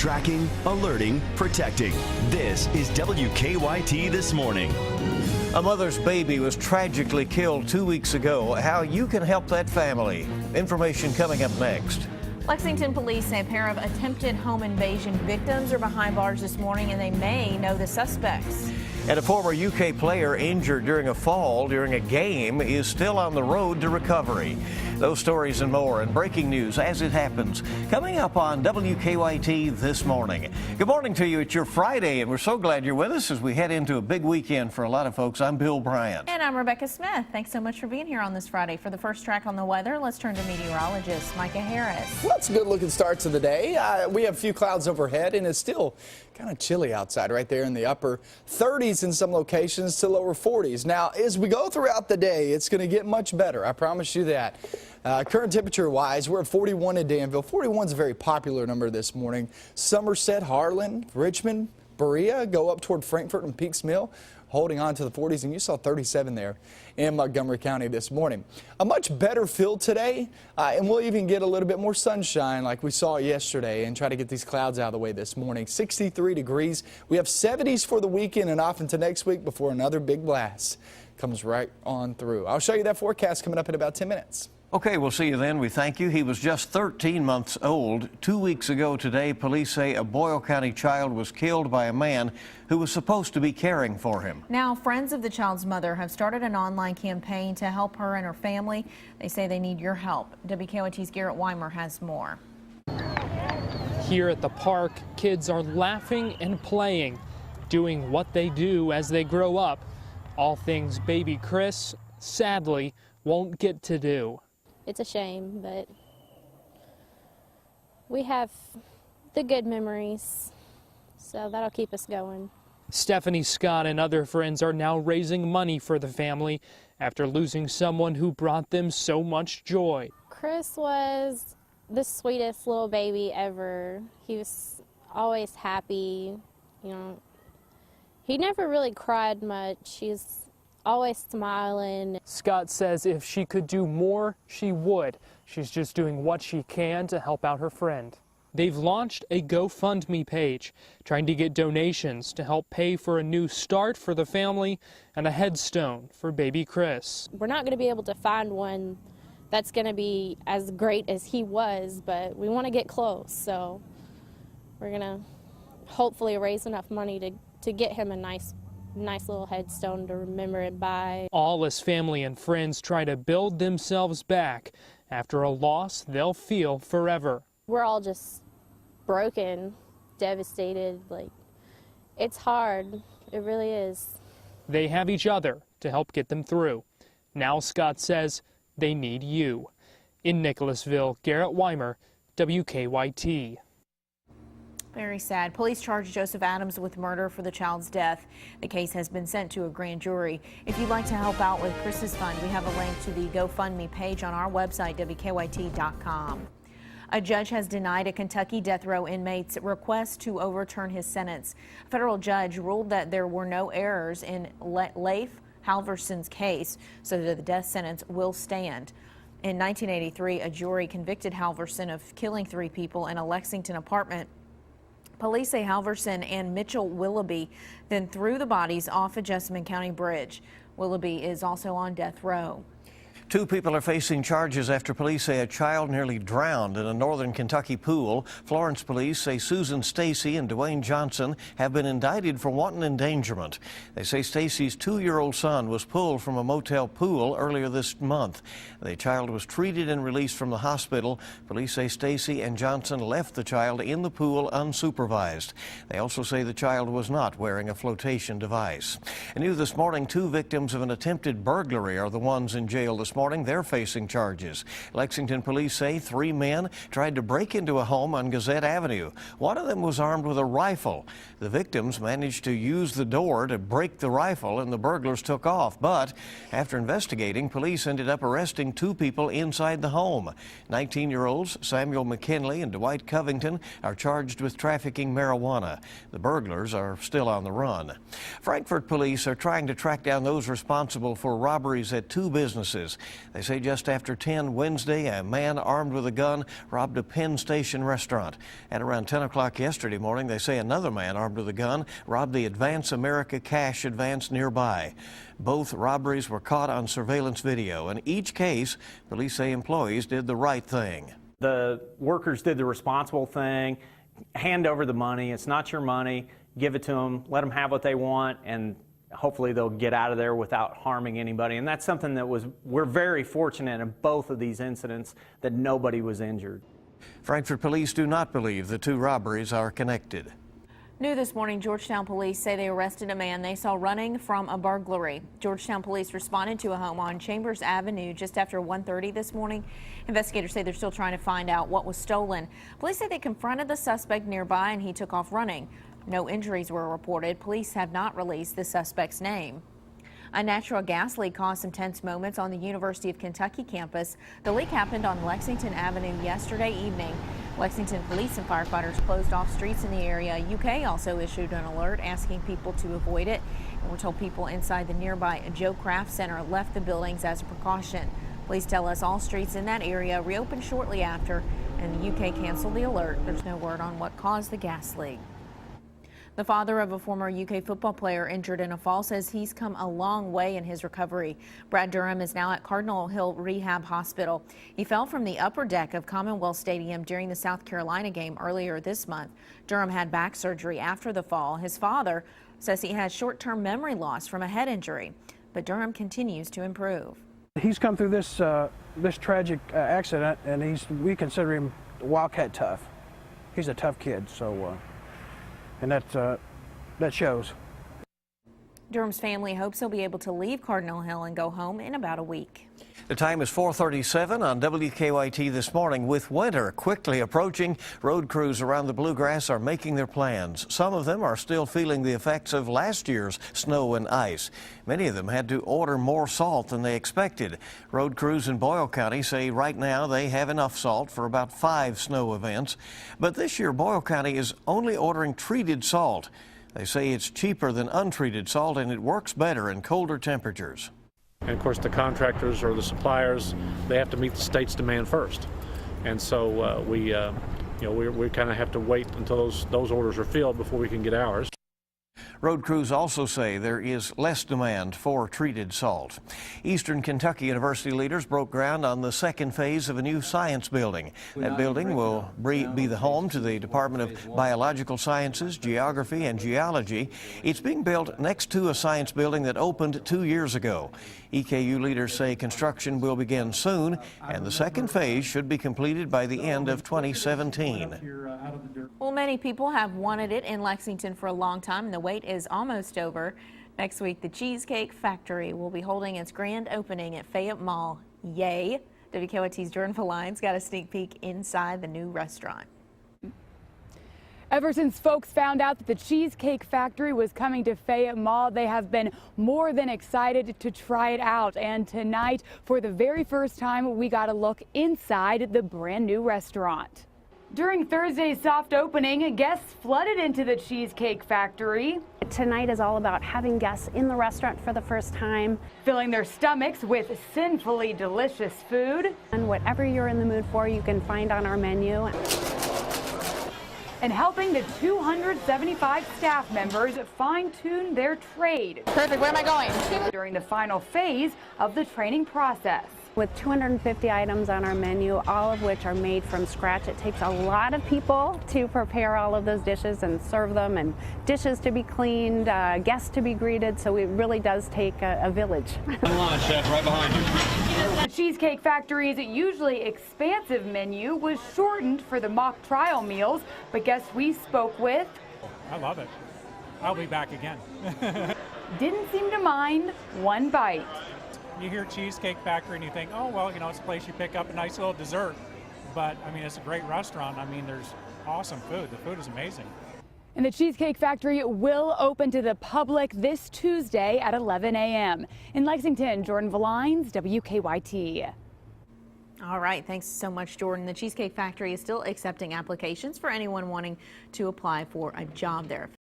Tracking, alerting, protecting. This is WKYT This Morning. A mother's baby was tragically killed 2 weeks ago. How you can help that family. Information coming up next. Lexington police say a pair of attempted home invasion victims are behind bars this morning, and they may know the suspects. And a former UK player injured during a fall during a game is still on the road to recovery. Those stories and more, and breaking news as it happens, coming up on WKYT This Morning. Good morning to you. It's your Friday, and we're so glad you're with us as we head into a big weekend for a lot of folks. I'm Bill Bryant. And I'm Rebecca Smith. Thanks so much for being here on this Friday. For the first track on the weather, let's turn to meteorologist Micah Harris. Well, it's a good-looking start to the day. We have a few clouds overhead, and it's still kind of chilly outside right there in the upper 30s in some locations to lower 40s. Now, as we go throughout the day, it's going to get much better. I promise you that. Current temperature-wise, we're at 41 in Danville. 41 is a very popular number this morning. Somerset, Harlan, Richmond, Berea go up toward Frankfort and Peaks Mill, holding on to the 40s, and you saw 37 there in Montgomery County this morning. A much better feel today, and we'll even get a little bit more sunshine like we saw yesterday and try to get these clouds out of the way this morning. 63 degrees. We have 70s for the weekend and off into next week before another big blast comes right on through. I'll show you that forecast coming up in about 10 minutes. Okay, we'll see you then. We thank you. He was just 13 months old. 2 weeks ago today, police say a Boyle County child was killed by a man who was supposed to be caring for him. Now, friends of the child's mother have started an online campaign to help her and her family. They say they need your help. WKYT's Garrett Weimer has more. Here at the park, kids are laughing and playing, doing what they do as they grow up. All things baby Chris, sadly, won't get to do. It's a shame, but we have the good memories, so that'll keep us going. Stephanie Scott and other friends are now raising money for the family after losing someone who brought them so much joy. Chris was the sweetest little baby ever. He was always happy, you know. He never really cried much. He's always smiling. Scott says if she could do more, she would. She's just doing what she can to help out her friend. They've launched a GoFundMe page, trying to get donations to help pay for a new start for the family and a headstone for baby Chris. We're not going to be able to find one that's going to be as great as he was, but we want to get close, so we're going to hopefully raise enough money to get him a nice little headstone to remember it by. All as family and friends try to build themselves back after a loss they'll feel forever. We're all just broken, devastated. Like, it's hard. It really is. They have each other to help get them through. Now Scott says they need you. In Nicholasville, Garrett Weimer, WKYT. Very sad. Police charged Joseph Adams with murder for the child's death. The case has been sent to a grand jury. If you'd like to help out with Chris's Fund, we have a link to the GoFundMe page on our website, WKYT.com. A judge has denied a Kentucky death row inmate's request to overturn his sentence. A federal judge ruled that there were no errors in Leif Halverson's case, so that the death sentence will stand. In 1983, a jury convicted Halverson of killing 3 people in a Lexington apartment. Police say Halverson and Mitchell Willoughby then threw the bodies off a Jessamine County bridge. Willoughby is also on death row. 2 people are facing charges after police say a child nearly drowned in a northern Kentucky pool. Florence police say Susan Stacy and Dwayne Johnson have been indicted for wanton endangerment. They say Stacy's 2-year-old son was pulled from a motel pool earlier this month. The child was treated and released from the hospital. Police say Stacy and Johnson left the child in the pool unsupervised. They also say the child was not wearing a flotation device. And new this morning, 2 victims of an attempted burglary are the ones in jail this morning. They're facing charges. Lexington police say 3 men tried to break into a home on Gazette Avenue. One of them was armed with a rifle. The victims managed to use the door to break the rifle, and the burglars took off. But after investigating, police ended up arresting 2 people inside the home. 19-year-olds Samuel McKinley and Dwight Covington are charged with trafficking marijuana. The burglars are still on the run. Frankfort police are trying to track down those responsible for robberies at 2 businesses. They say just after 10 Wednesday, a man armed with a gun robbed a Penn Station restaurant. At around 10 o'clock yesterday morning, they say another man armed with a gun robbed the Advance America cash advance nearby. Both robberies were caught on surveillance video. In each case, police say employees did the right thing. The workers did the responsible thing, hand over the money. It's not your money. Give it to them, let them have what they want, and hopefully they'll get out of there without harming anybody. And that's something that we're very fortunate in both of these incidents that nobody was injured. Frankfort police do not believe the two robberies are connected. New this morning, Georgetown police say they arrested a man they saw running from a burglary. Georgetown police responded to a home on Chambers Avenue just after 1:30 this morning. Investigators say they're still trying to find out what was stolen. Police say they confronted the suspect nearby and he took off running. No injuries were reported. Police have not released the suspect's name. A natural gas leak caused some tense moments on the University of Kentucky campus. The leak happened on Lexington Avenue yesterday evening. Lexington police and firefighters closed off streets in the area. UK also issued an alert asking people to avoid it. And we're told people inside the nearby Joe Craft Center left the buildings as a precaution. Police tell us all streets in that area reopened shortly after, and the UK canceled the alert. There's no word on what caused the gas leak. The father of a former UK football player injured in a fall says he's come a long way in his recovery. Brad Durham is now at Cardinal Hill Rehab Hospital. He fell from the upper deck of Commonwealth Stadium during the South Carolina game earlier this month. Durham had back surgery after the fall. His father says he has short-term memory loss from a head injury, but Durham continues to improve. He's come through this tragic accident, and we consider him Wildcat tough. He's a tough kid, so. And that shows. Durham's family hopes he'll be able to leave Cardinal Hill and go home in about a week. The time is 4:37 on WKYT this morning. With winter quickly approaching, road crews around the Bluegrass are making their plans. Some of them are still feeling the effects of last year's snow and ice. Many of them had to order more salt than they expected. Road crews in Boyle County say right now they have enough salt for about 5 snow events. But this year, Boyle County is only ordering treated salt. They say it's cheaper than untreated salt and it works better in colder temperatures. And of course, the contractors or the suppliers, they have to meet the state's demand first. And so we kind of have to wait until those orders are filled before we can get ours. Road crews also say there is less demand for treated salt. Eastern Kentucky University leaders broke ground on the second phase of a new science building. That building will be the home to the Department of Biological Sciences, Geography, and Geology. It's being built next to a science building that opened 2 years ago. EKU leaders say construction will begin soon, and the second phase should be completed by the end of 2017. Well, many people have wanted it in Lexington for a long time, and the wait is almost over. Next week, the Cheesecake Factory will be holding its grand opening at Fayette Mall. Yay! WKYT's Jordan Valines got a sneak peek inside the new restaurant. Ever since folks found out that the Cheesecake Factory was coming to Fayette Mall, they have been more than excited to try it out. And tonight, for the very first time, we got a look inside the brand new restaurant. During Thursday's soft opening, guests flooded into the Cheesecake Factory. Tonight is all about having guests in the restaurant for the first time, filling their stomachs with sinfully delicious food. And whatever you're in the mood for, you can find on our menu. And helping the 275 staff members fine-tune their trade. Perfect, where am I going? During the final phase of the training process. With 250 items on our menu, all of which are made from scratch, it takes a lot of people to prepare all of those dishes and serve them, and dishes to be cleaned, guests to be greeted, so it really does take a village. Come on, chef, right behind you. The Cheesecake Factory's usually expansive menu was shortened for the mock trial meals, but guests we spoke with, I love it. I'll be back again. didn't seem to mind one bite. You hear Cheesecake Factory and you think, oh, well, it's a place you pick up a nice little dessert. But, I mean, it's a great restaurant. I mean, there's awesome food. The food is amazing. And the Cheesecake Factory will open to the public this Tuesday at 11 a.m. In Lexington, Jordan Valines, WKYT. All right, thanks so much, Jordan. The Cheesecake Factory is still accepting applications for anyone wanting to apply for a job there.